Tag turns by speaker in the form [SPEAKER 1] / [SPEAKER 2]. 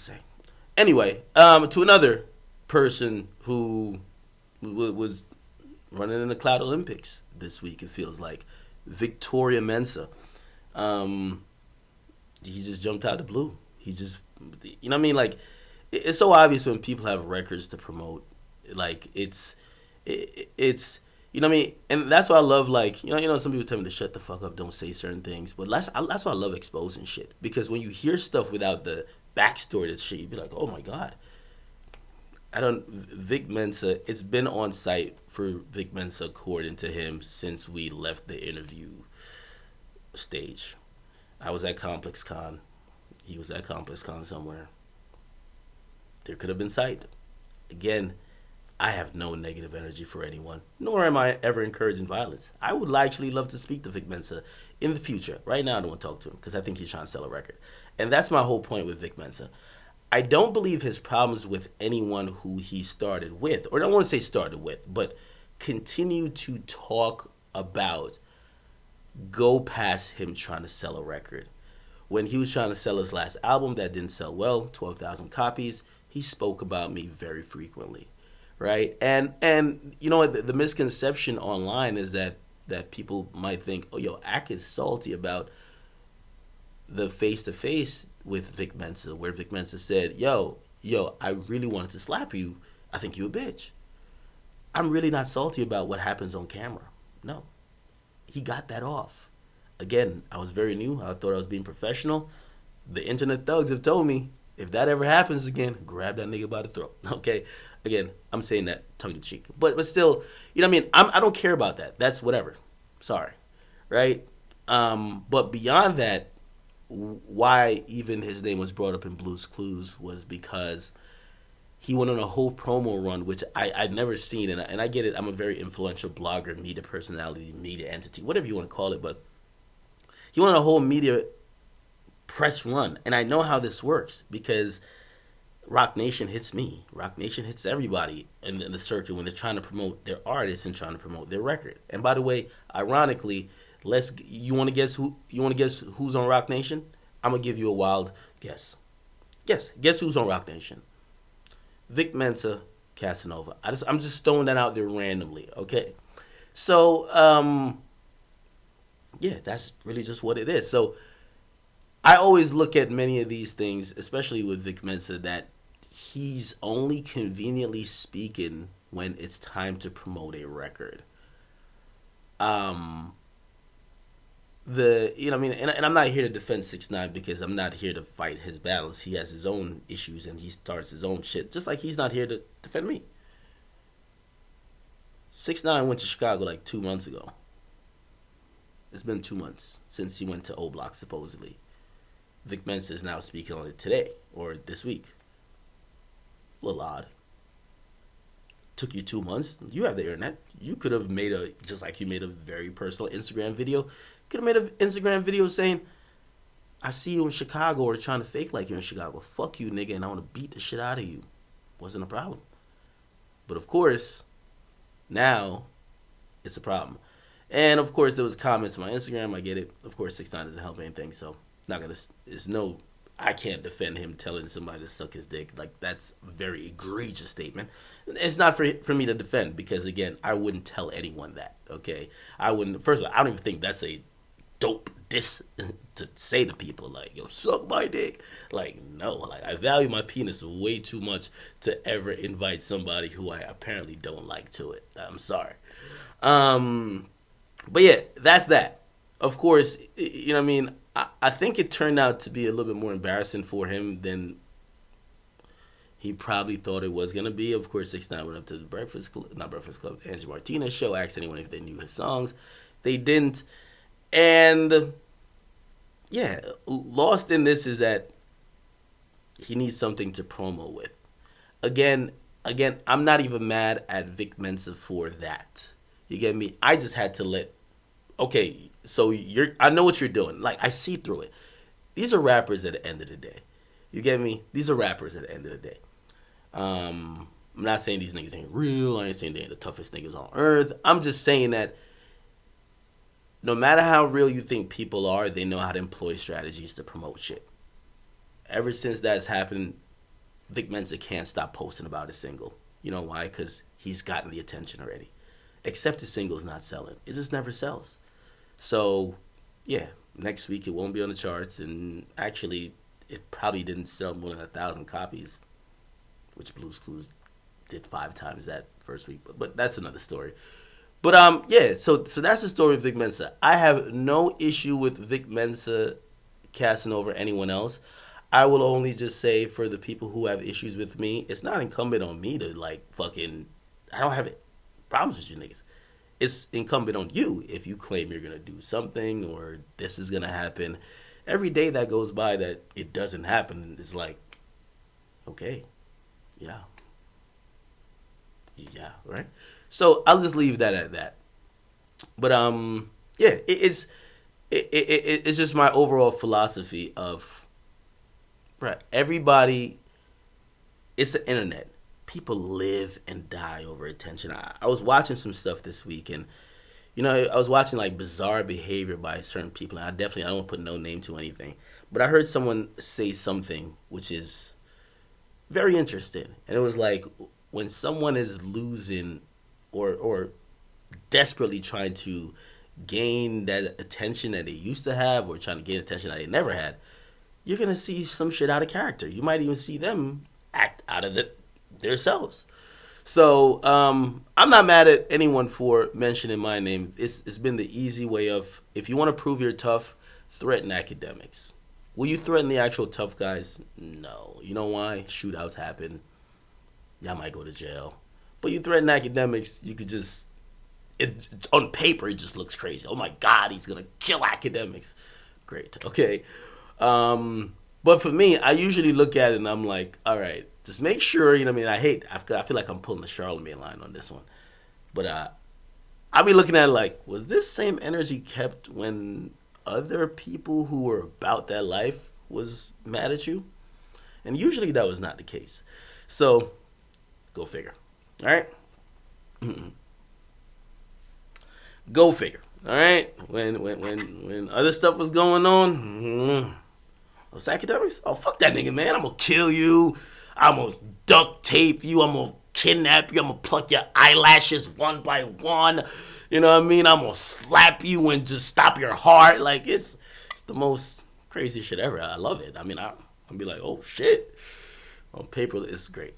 [SPEAKER 1] to say? Anyway, to another person who was running in the Cloud Olympics this week, it feels like. Victoria Mensa. Um, he just jumped out of the blue. He just, you know what I mean? Like, it's so obvious when people have records to promote. Like, it's, you know what I mean? And that's why I love, like, some people tell me to shut the fuck up, don't say certain things. But that's why I love exposing shit. Because when you hear stuff without the backstory to shit, you be like, oh my God. Vic Mensa, it's been on site for Vic Mensa, according to him, since we left the interview stage. I was at Complex Con. He was at Complex Con somewhere. There could have been sight. Again, I have no negative energy for anyone, nor am I ever encouraging violence. I would actually love to speak to Vic Mensa in the future. Right now, I don't want to talk to him because I think he's trying to sell a record. And that's my whole point with Vic Mensa. I don't believe his problems with anyone who he started with, or I don't want to say started with, but continue to talk about, go past him trying to sell a record. When he was trying to sell his last album that didn't sell well, 12,000 copies, he spoke about me very frequently, right? And you know what, the misconception online is that people might think, oh, yo, Ak is salty about the face-to-face with Vic Mensa, where Vic Mensa said, yo, I really wanted to slap you. I think you a bitch. I'm really not salty about what happens on camera. No. He got that off. Again, I was very new. I thought I was being professional. The internet thugs have told me, if that ever happens again, grab that nigga by the throat. Okay? Again, I'm saying that tongue-in-cheek. But still, you know what I mean? I don't care about that. That's whatever. Sorry. Right? But beyond that, why even his name was brought up in Blue's Clues was because he went on a whole promo run, which I'd never seen. And I get it. I'm a very influential blogger, media personality, media entity, whatever you want to call it. But he went on a whole media press run. And I know how this works because Rock Nation hits me. Rock Nation hits everybody in the circuit when they're trying to promote their artists and trying to promote their record. And by the way, ironically, you want to guess who's on Rock Nation? I'm gonna give you a wild guess. Guess who's on Rock Nation? Vic Mensa, Casanova. I'm just throwing that out there randomly, okay? So, yeah, that's really just what it is. So, I always look at many of these things, especially with Vic Mensa, that he's only conveniently speaking when it's time to promote a record. You know what I mean, and I'm not here to defend 6ix9ine because I'm not here to fight his battles. He has his own issues and he starts his own shit, just like he's not here to defend me. 6ix9ine went to Chicago like 2 months ago. It's been 2 months since he went to O Block supposedly. Vic Mensa is now speaking on it today or this week. A little odd. Took you 2 months. You have the internet. You could have made just like you made a very personal Instagram video. Could have made an Instagram video saying, I see you in Chicago, or trying to fake like you're in Chicago. Fuck you, nigga, and I want to beat the shit out of you. Wasn't a problem. But of course, now it's a problem. And of course, there was comments on my Instagram. I get it. Of course, 6ix9ine doesn't help anything, so I can't defend him telling somebody to suck his dick. Like, that's a very egregious statement. It's not for me to defend because, again, I wouldn't tell anyone that, okay? First of all, I don't even think that's a dope diss to say to people, like, yo, suck my dick. Like, no. Like, I value my penis way too much to ever invite somebody who I apparently don't like to it. I'm sorry. But yeah, that's that. Of course, you know what I mean? I think it turned out to be a little bit more embarrassing for him than he probably thought it was going to be. Of course, 6ix9ine went up to the Angie Martinez show, asked anyone if they knew his songs. They didn't. And, yeah, lost in this is that he needs something to promo with. Again, I'm not even mad at Vic Mensa for that. You get me? I just had to okay, so I know what you're doing. Like, I see through it. These are rappers at the end of the day. You get me? These are rappers at the end of the day. I'm not saying these niggas ain't real. I ain't saying they ain't the toughest niggas on earth. I'm just saying that no matter how real you think people are, they know how to employ strategies to promote shit. Ever since that's happened, Vic Mensa can't stop posting about his single. You know why? Because he's gotten the attention already. Except his single's not selling. It just never sells. So, yeah, next week it won't be on the charts. And actually, it probably didn't sell more than 1,000 copies, which Blue's Clues did 5 times that first week. But that's another story. But yeah, so that's the story of Vic Mensa. I have no issue with Vic Mensa casting over anyone else. I will only just say for the people who have issues with me, it's not incumbent on me to like fucking. I don't have problems with you niggas. It's incumbent on you if you claim you're gonna do something or this is gonna happen. Every day that goes by that it doesn't happen is like, okay, yeah, right. So I'll just leave that at that. But yeah, it's just my overall philosophy of, right, everybody. It's the internet. People live and die over attention. I was watching some stuff this week, and I was watching like bizarre behavior by certain people, and I don't want to put no name to anything, but I heard someone say something which is very interesting, and it was like when someone is losing or desperately trying to gain that attention that they used to have or trying to gain attention that they never had, you're going to see some shit out of character. You might even see them act out of themselves. So I'm not mad at anyone for mentioning my name. It's been the easy way of, if you want to prove you're tough, threaten academics. Will you threaten the actual tough guys? No. You know why? Shootouts happen. Y'all might go to jail. But you threaten academics, you could just, on paper, it just looks crazy. Oh my God, he's going to kill academics. Great. Okay. But for me, I usually look at it and I'm like, all right, just make sure, I feel like I'm pulling the Charlemagne line on this one. But I'll be looking at it like, was this same energy kept when other people who were about that life was mad at you? And usually that was not the case. So, go figure. All right? Go figure. All right? When other stuff was going on, those academics, oh, fuck that nigga, man. I'm going to kill you. I'm going to duct tape you. I'm going to kidnap you. I'm going to pluck your eyelashes one by one. You know what I mean? I'm going to slap you and just stop your heart. Like, it's the most crazy shit ever. I love it. I mean, I'll be like, oh, shit. On paper, it's great.